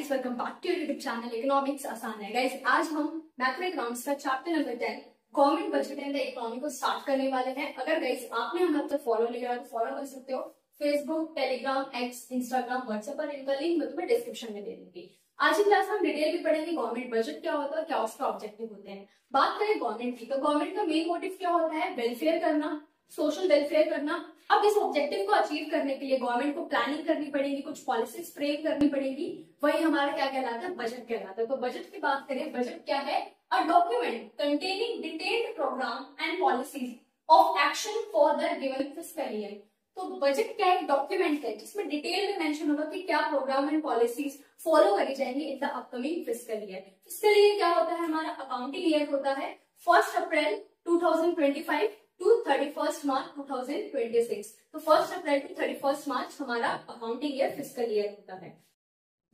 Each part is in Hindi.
Guys, welcome back to YouTube channel economics आसान है। गाइस, आज हम मैक्रो इकोनॉमिक्स का chapter number 10 government budget and the economy को स्टार्ट करने वाले हैं। अगर गाइस आपने हमें अब तक फॉलो नहीं किया तो फॉलो कर सकते हो Facebook, Telegram, x, Instagram, WhatsApp पर। इनका लिंक मैं तुम्हें डिस्क्रिप्शन में दे दूंगी। आज की क्लास में हम डिटेल में पढ़ेंगे गवर्नमेंट बजट क्या होता है, क्या उसका ऑब्जेक्टिव होते हैं। बात करें गवर्नमेंट की, तो गवर्नमेंट का मेन मोटिव क्या होता है? वेलफेयर करना, सोशल वेलफेयर करना। अब इस ऑब्जेक्टिव को अचीव करने के लिए गवर्नमेंट को प्लानिंग करनी पड़ेगी, कुछ पॉलिसीज फ्रेम करनी पड़ेगी। वही हमारा क्या कहलाता है? बजट कहलाता है। तो बजट की बात करें, बजट क्या है? A document containing detailed programme and policies of action for the given fiscal year. तो बजट क्या है? डॉक्यूमेंट है जिसमें डिटेल में मेंशन होगा कि क्या प्रोग्राम एंड पॉलिसीज फॉलो करी जाएंगी in the upcoming fiscal year. Fiscal year क्या होता है? हमारा अकाउंटिंग ईयर होता है 1 अप्रैल 2025 टू 31 मार्च 2026। तो 1 अप्रैल टू 31 मार्च हमारा अकाउंटिंग ईयर फिस्कल ईयर होता है।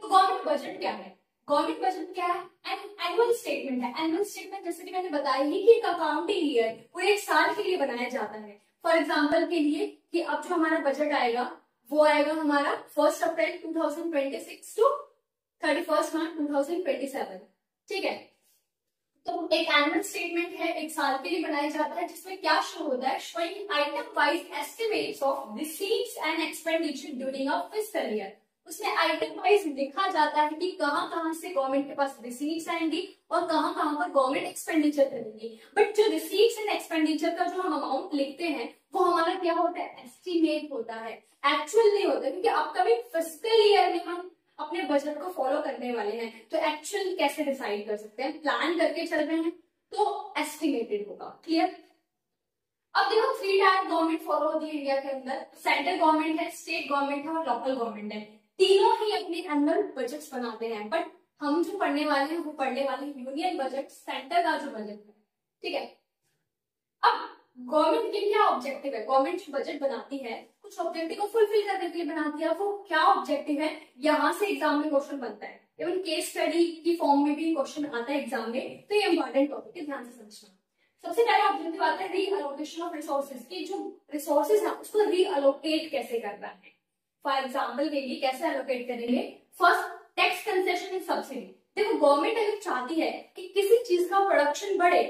तो गवर्नमेंट बजट क्या है? गवर्नमेंट बजट क्या है? एनुअल स्टेटमेंट है। एनुअल स्टेटमेंट जैसे कि मैंने बताया ही कि एक अकाउंटिंग ईयर पूरे एक साल के लिए बनाया जाता है। फॉर एग्जाम्पल के लिए कि अब जो हमारा बजट आएगा वो आएगा हमारा 1 अप्रैल 2026 टू 31 मार्च 2027। ठीक है, तो एक एनुअल स्टेटमेंट है, एक साल के लिए बनाया जाता है, जिसमें क्या शो होता है? Showing item wise estimates of receipts and expenditure during a fiscal year. उसमें आइटम वाइज लिखा जाता है कि कहां कहां से गवर्नमेंट के पास रिसीट्स आएंगी और कहां कहां पर गवर्नमेंट एक्सपेंडिचर करेगी। बट जो रिसीट्स एंड एक्सपेंडिचर का जो हम अमाउंट लिखते हैं वो हमारा क्या होता है? एस्टिमेट होता है, एक्चुअल नहीं होता, क्योंकि अपकमिंग फिस्कल ईयर में हम अपने बजट को फॉलो करने वाले हैं। तो एक्चुअल कैसे डिसाइड कर सकते हैं? प्लान करके चल रहे हैं तो एस्टिमेटेड होगा। क्लियर? अब देखो, 3 टाइप गवर्नमेंट फॉलो होती है इंडिया के अंदर। सेंट्रल गवर्नमेंट है, स्टेट गवर्नमेंट है और लोकल गवर्नमेंट है। तीनों ही अपने एनुअल बजट्स बनाते हैं, बट हम जो पढ़ने वाले हैं वो पढ़ने वाले हैं यूनियन बजट, सेंटर का जो बजट है। ठीक है, अब गवर्नमेंट के क्या ऑब्जेक्टिव है? गवर्नमेंट जो बजट बनाती है कुछ ऑब्जेक्टिव को फुलफिल करने के लिए बनाती है। वो क्या ऑब्जेक्टिव है? यहाँ से एग्जाम में क्वेश्चन बनता है, इवन केस स्टडी की फॉर्म में भी क्वेश्चन आता है एग्जाम में। तो ये इंपॉर्टेंट टॉपिक है, ध्यान से समझना। सबसे पहला ऑब्जेक्टिव आता है रीअलोकेशन ऑफ रिसोर्सेज की। जो रिसोर्सेज है उसको रीअलोकेट कैसे करना है। फॉर एग्जाम्पल के लिए कैसे एलोकेट करेंगे? First, tax concession and subsidy. देखो, गवर्नमेंट अगर चाहती है कि किसी चीज का प्रोडक्शन बढ़े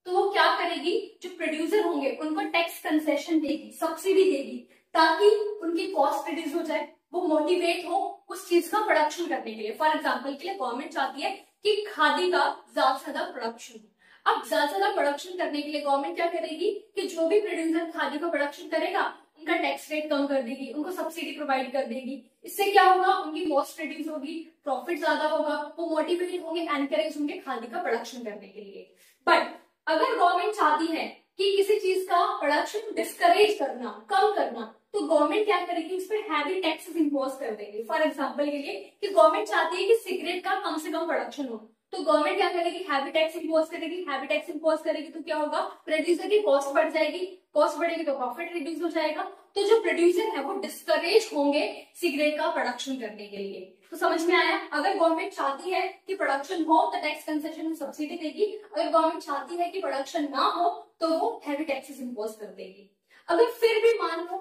तो वो क्या करेगी? जो प्रोड्यूसर होंगे उनको टैक्स कंसेशन देगी, सब्सिडी देगी, ताकि उनकी कॉस्ट रिड्यूस हो जाए, वो मोटिवेट हो उस चीज का प्रोडक्शन करने के लिए। फॉर एग्जाम्पल के लिए गवर्नमेंट चाहती है कि खादी का ज्यादा से ज्यादा प्रोडक्शन। अब ज्यादा से ज्यादा प्रोडक्शन करने के लिए गवर्नमेंट क्या करेगी कि जो भी प्रोड्यूसर खादी का प्रोडक्शन करेगा उनका टैक्स रेट कम कर देगी, उनको सब्सिडी प्रोवाइड कर देगी। इससे क्या होगा? उनकी कॉस्ट रिड्यूस होगी, प्रॉफिट ज्यादा होगा, वो मोटिवेटेड होंगे, एनकरेज होंगे खादी का प्रोडक्शन करने के लिए। बट अगर गवर्नमेंट चाहती है कि किसी चीज का प्रोडक्शन डिस्करेज करना, कम करना, तो गवर्नमेंट क्या करेगी? उस पर हैवी टैक्सेस इंपोज कर देगी। फॉर एग्जांपल के लिए कि गवर्नमेंट चाहती है कि सिगरेट का कम से कम प्रोडक्शन हो, तो गवर्नमेंट क्या करेगी? हैवी टैक्स इंपोज करेगी। हैवी टैक्स इंपोज करेगी तो क्या होगा? प्रोड्यूसर की कॉस्ट बढ़ जाएगी, कॉस्ट बढ़ेगी तो प्रॉफिट रिड्यूस हो जाएगा। तो जो प्रोड्यूसर है वो डिस्करेज होंगे सिगरेट का प्रोडक्शन करने के लिए। तो समझ में आया? अगर गवर्नमेंट चाहती है कि प्रोडक्शन हो तो टैक्स कंसेशन में सब्सिडी देगी, अगर गवर्नमेंट चाहती है कि प्रोडक्शन ना हो तो वो हैवी टैक्सेस इंपोज कर देगी। अगर फिर भी मान लो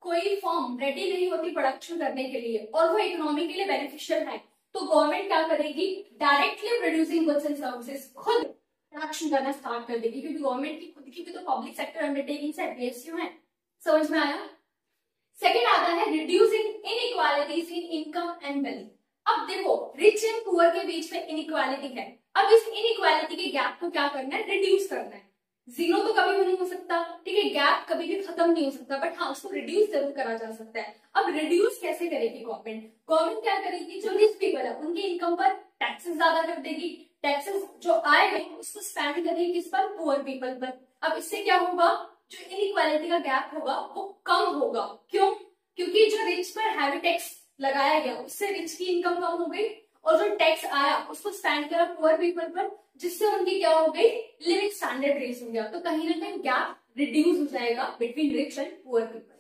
कोई फॉर्म रेडी नहीं होती प्रोडक्शन करने के लिए और वो इकोनॉमी के लिए बेनिफिशियल है, तो गवर्नमेंट क्या करेगी? Directly producing goods and services खुद प्रोडक्शन करना स्टार्ट कर देगी, क्योंकि गवर्नमेंट की खुद की भी तो पब्लिक सेक्टर अंडरटेकिंग्स है, पीएसयू है। समझ में आया? सेकेंड आता है reducing inequalities in income and wealth. अब देखो, रिच एंड पुअर के बीच में इनइक्वालिटी है। अब इस इनइक्वालिटी के गैप को क्या करना है? रिड्यूस करना है। जीरो तो कभी भी नहीं हो सकता, ठीक है, गैप कभी भी खत्म नहीं हो सकता, बट हाँ उसको रिड्यूस जरूर करा जा सकता है। अब रिड्यूस कैसे करेगी गवर्नमेंट? गवर्नमेंट क्या करेगी? जो रिच पीपल है उनकी इनकम पर टैक्सेस ज्यादा कर देगी, टैक्सेस जो आएगा उसको स्पेंड करेगी किस पर? पुअर पीपल पर। अब इससे क्या होगा? जो इनइक्वालिटी का गैप होगा वो कम होगा। क्यों? क्योंकि जो रिच पर हैवी टैक्स लगाया गया उससे रिच की इनकम कम हो गई, और जो टैक्स आया उसको स्पेंड करा पुअर पीपल पर, जिससे उनकी क्या हो गई? लिविंग स्टैंडर्ड रेज हो गया। तो कहीं ना कहीं गैप रिड्यूस हो जाएगा between rich and poor people.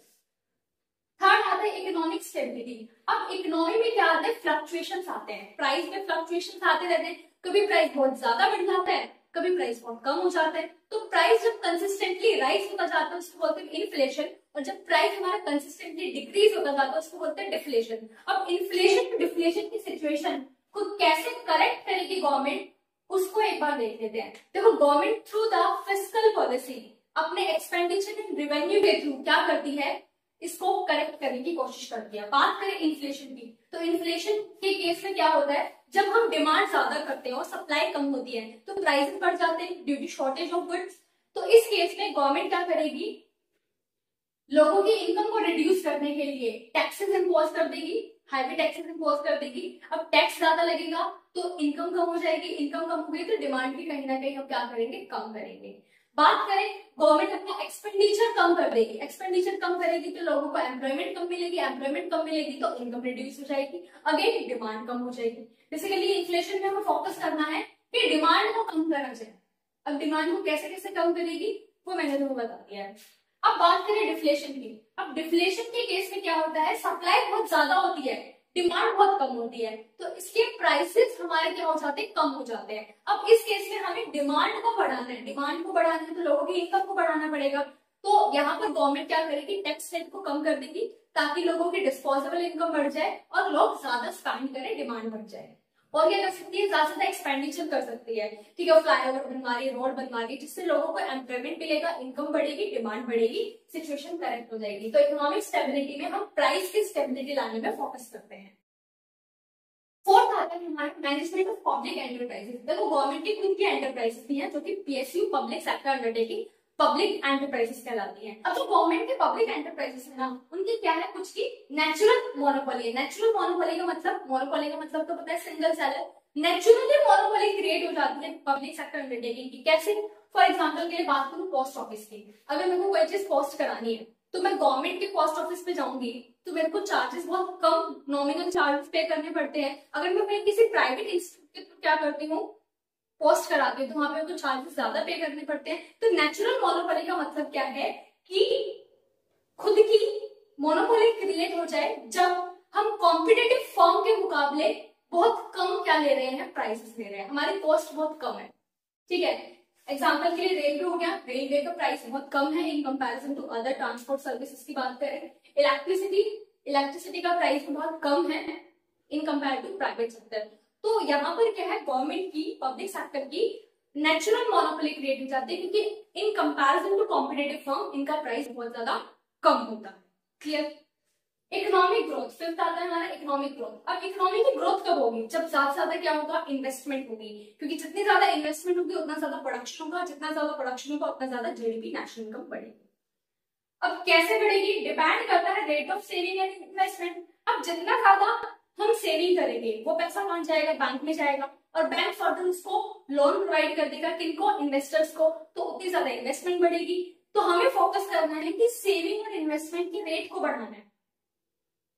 Third आता है इकोनॉमिक स्टेबिलिटी। अब इकोनॉमी में क्या आता है? फ्लक्चुएशंस आते हैं, प्राइस में फ्लक्चुएशंस आते रहते हैं। कभी प्राइस बहुत ज्यादा बढ़ जाता है, कभी प्राइस बहुत कम हो जाता है। तो प्राइस जब कंसिस्टेंटली राइज होता जाता है उसको बोलते हैं इन्फ्लेशन, और जब प्राइस हमारा कंसिस्टेंटली डिक्रीज होता जाता है उसको बोलते हैं डिफ्लेशन। अब इन्फ्लेशन डिफ्लेशन की सिचुएशन को कैसे करेक्ट करेगी गवर्नमेंट, उसको एक बार देख लेते हैं। देखो government through the fiscal policy अपने एक्सपेंडिचर एंड रेवेन्यू के थ्रू क्या करती है, इसको करेक्ट करने की कोशिश करती है। बात करें इन्फ्लेशन की, तो इन्फ्लेशन के केस में क्या होता है, जब हम डिमांड ज्यादा करते हैं और सप्लाई कम होती है तो प्राइसेस बढ़ जाते हैं due to shortage of goods. तो इस केस में गवर्नमेंट क्या करेगी, लोगों की इनकम को रिड्यूस करने के लिए टैक्सेस इम्पोज कर देगी, हाईवे टैक्सेस इम्पोज कर देगी। अब टैक्स ज्यादा लगेगा तो इनकम कम हो जाएगी, इनकम कम हो गई तो डिमांड भी कहीं ना कहीं हम क्या करेंगे, कम करेंगे। बात करें गवर्नमेंट अपना एक्सपेंडिचर कम कर देगी, एक्सपेंडिचर कम करेगी तो लोगों को एम्प्लॉयमेंट कम मिलेगी, एम्प्लॉयमेंट कम मिलेगी तो इनकम रिड्यूस हो जाएगी, अगेन डिमांड कम हो जाएगी। बेसिकली इन्फ्लेशन में हमें फोकस करना है कि डिमांड को कम करना चाहिए। अब डिमांड को कैसे कैसे कम करेगी वो मैंने तुम्हें बता दिया है। अब बात करें डिफ्लेशन की, अब डिफ्लेशन के केस में क्या होता है, सप्लाई बहुत ज्यादा होती है, डिमांड बहुत कम होती है, तो इसके प्राइसेस हमारे क्या हो जाते हैं, कम हो जाते हैं। अब इस केस में हमें डिमांड को बढ़ाना है, डिमांड को बढ़ाना है तो लोगों की इनकम को बढ़ाना पड़ेगा। तो यहाँ पर गवर्नमेंट क्या करेगी, टैक्स रेट को कम कर देगी ताकि लोगों की डिस्पोजेबल इनकम बढ़ जाए और लोग ज्यादा स्पेंड करें, डिमांड बढ़ जाए। और क्या कर सकती है, ज्यादा एक्सपेंडिचर कर सकती है, ठीक है, फ्लाईओवर बनवा रही है, रोड बनवा रही है, जिससे लोगों को एम्प्लॉयमेंट मिलेगा, इनकम बढ़ेगी, डिमांड बढ़ेगी, सिचुएशन करेक्ट हो जाएगी। तो इकोनॉमिक स्टेबिलिटी में हम प्राइस की स्टेबिलिटी लाने में फोकस करते हैं। फोर्थ आता है हमारा मैनेजमेंट ऑफ पब्लिक एंटरप्राइजेस। देखो गवर्नमेंट की खुद की एंटरप्राइजेस भी हैं जो कि PSU public sector undertaking public enterprises कहलाती हैं। अब जो गवर्नमेंट के पब्लिक एंटरप्राइजेस है ना, उनकी क्या है, कुछ की नेचुरल मोनोपोली है। नेचुरल मोनोपोली का मतलब तो पता है, single seller. Naturally monopoly create हो जाती है पब्लिक सेक्टर अंडरटेकिंग की। कैसे, फॉर एग्जाम्पल के लिए बात करूं पोस्ट ऑफिस की, अगर मेरे को कोई चीज पोस्ट करानी है तो मैं गवर्नमेंट के पोस्ट ऑफिस पे जाऊंगी तो मेरे को चार्जेस बहुत कम, नॉमिनल चार्जेस पे करने पड़ते हैं। अगर मैं किसी प्राइवेट इंस्टीट्यूट के थ्रू क्या करती हूँ, पोस्ट कराती हूँ, तो वहां पे तो चार्जेस ज्यादा पे करने पड़ते हैं। तो नेचुरल मोनोपोली का मतलब क्या है कि खुद की मोनोपोली क्रिएट हो जाए जब हम कॉम्पिटिटिव फर्म के मुकाबले बहुत कम क्या ले रहे हैं, प्राइसेस ले रहे हैं, हमारी कॉस्ट बहुत कम है, ठीक है। एग्जाम्पल के लिए रेलवे हो गया, रेलवे का प्राइस बहुत कम है in comparison to other transport services की बात करें। इलेक्ट्रिसिटी का प्राइस बहुत कम है in compare to private sector. तो यहाँ पर क्या है, गवर्नमेंट की, पब्लिक सेक्टर की नेचुरल मोनोपोली क्रिएट हो जाती है क्योंकि in comparison to competitive firm इनका प्राइस बहुत ज्यादा कम होता है। क्लियर। इकोनॉमिक ग्रोथ, फिफ्थ आता है हमारा इकोनॉमिक ग्रोथ। अब इकोनॉमी की ग्रोथ कब होगी, जब ज्यादा ज्यादा क्या होगा, इन्वेस्टमेंट होगी, क्योंकि जितनी ज्यादा इन्वेस्टमेंट होगी उतना ज्यादा प्रोडक्शन होगा, जितना ज्यादा प्रोडक्शन होगा उतना ज्यादा जीडीपी, नेशनल इनकम बढ़ेगी। अब कैसे बढ़ेगी, डिपेंड करता है rate of saving and investment. अब जितना ज्यादा हम सेविंग करेंगे वो पैसा कहाँ जाएगा, बैंक में जाएगा, और बैंक फर्दर उसको लोन प्रोवाइड कर देगा, किनको, इन्वेस्टर्स को, तो उतनी ज्यादा इन्वेस्टमेंट बढ़ेगी। तो हमें फोकस करना है कि सेविंग और इन्वेस्टमेंट के रेट को बढ़ाना है।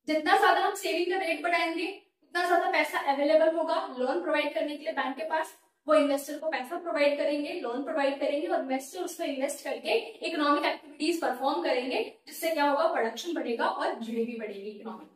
जितना ज्यादा हम सेविंग का रेट बढ़ाएंगे उतना ज्यादा पैसा अवेलेबल होगा लोन प्रोवाइड करने के लिए बैंक के पास, वो इन्वेस्टर को पैसा प्रोवाइड करेंगे, लोन प्रोवाइड करेंगे, और इन्वेस्टर उसमें इन्वेस्ट करके इकोनॉमिक एक्टिविटीज परफॉर्म करेंगे, जिससे क्या होगा, प्रोडक्शन बढ़ेगा और जीडीपी बढ़ेगी इकोनॉमिक।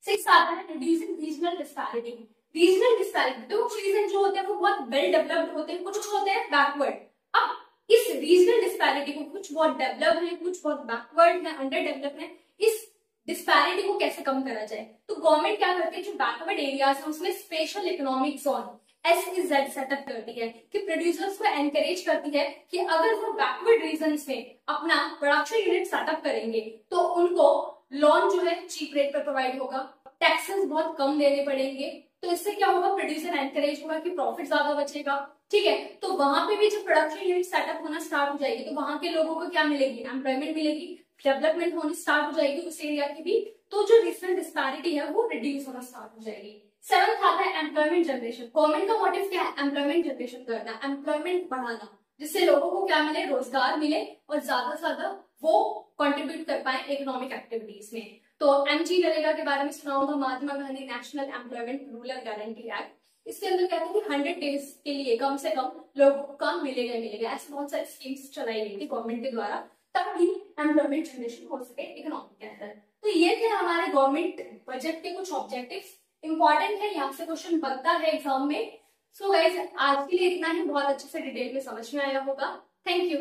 सिक्स आता है reducing regional disparity. Regional disparity, तो कुछ रीजन जो होते हैं वो बहुत वेल डेवलप्ड होते हैं, कुछ होते हैं बैकवर्ड। अब इस रीजनल डिस्पैरिटी को, कुछ बहुत डेवलप है, कुछ बहुत बैकवर्ड है, अंडर डेवलप है, इस डिस्पैरिटी को कैसे कम करा जाए, तो गवर्नमेंट क्या करती है, जो बैकवर्ड एरियाज है उसमें special economic zone SEZ setup करती है, कि प्रोड्यूसर्स को एनकरेज करती है कि अगर वो बैकवर्ड रीजन्स में अपना प्रोडक्शन यूनिट सेटअप करेंगे तो उनको लोन जो है चीप रेट पर प्रोवाइड होगा, टैक्सेस बहुत कम देने पड़ेंगे, तो इससे क्या होगा, प्रोड्यूसर एनकरेज होगा कि प्रॉफिट ज्यादा बचेगा, ठीक है। तो वहां पे भी जब प्रोडक्शन यूनिट सेटअप होना स्टार्ट हो जाएगी तो वहां के लोगों को क्या मिलेगी, एम्प्लॉयमेंट मिलेगी, डेवलपमेंट होनी स्टार्ट हो जाएगी उस एरिया की भी, तो जो रीजनल डिस्पैरिटी है वो रिड्यूस होना स्टार्ट हो जाएगी। सेवंथ आता है एम्प्लॉयमेंट जनरेशन। गवर्नमेंट का मोटिव क्या है, एम्प्लॉयमेंट जनरेशन करना, एम्प्लॉयमेंट बढ़ाना, जिससे लोगों को क्या मिले, रोजगार मिले, और ज्यादा से ज्यादा वो कंट्रीब्यूट कर पाए इकोनॉमिक एक्टिविटीज में। तो MG नरेगा के बारे में सुना होगा, Mahatma Gandhi National Employment Rural Guarantee Act. इसके अंदर कहते हैं कि 100 डेज के लिए कम से कम लोगों को काम मिलेगा। ऐसे बहुत सारी स्कीम्स चलाई गई थी गवर्नमेंट के द्वारा ताकि एम्प्लॉयमेंट जनरेशन हो सके इकोनॉमी के अंदर। तो ये थे हमारे गवर्नमेंट बजट के कुछ ऑब्जेक्टिव्स, इंपॉर्टेंट है, यहाँ से क्वेश्चन बनता है एग्जाम में। सो गाइस आज के लिए इतना ही, बहुत अच्छे से डिटेल में समझ में आया होगा। Thank you.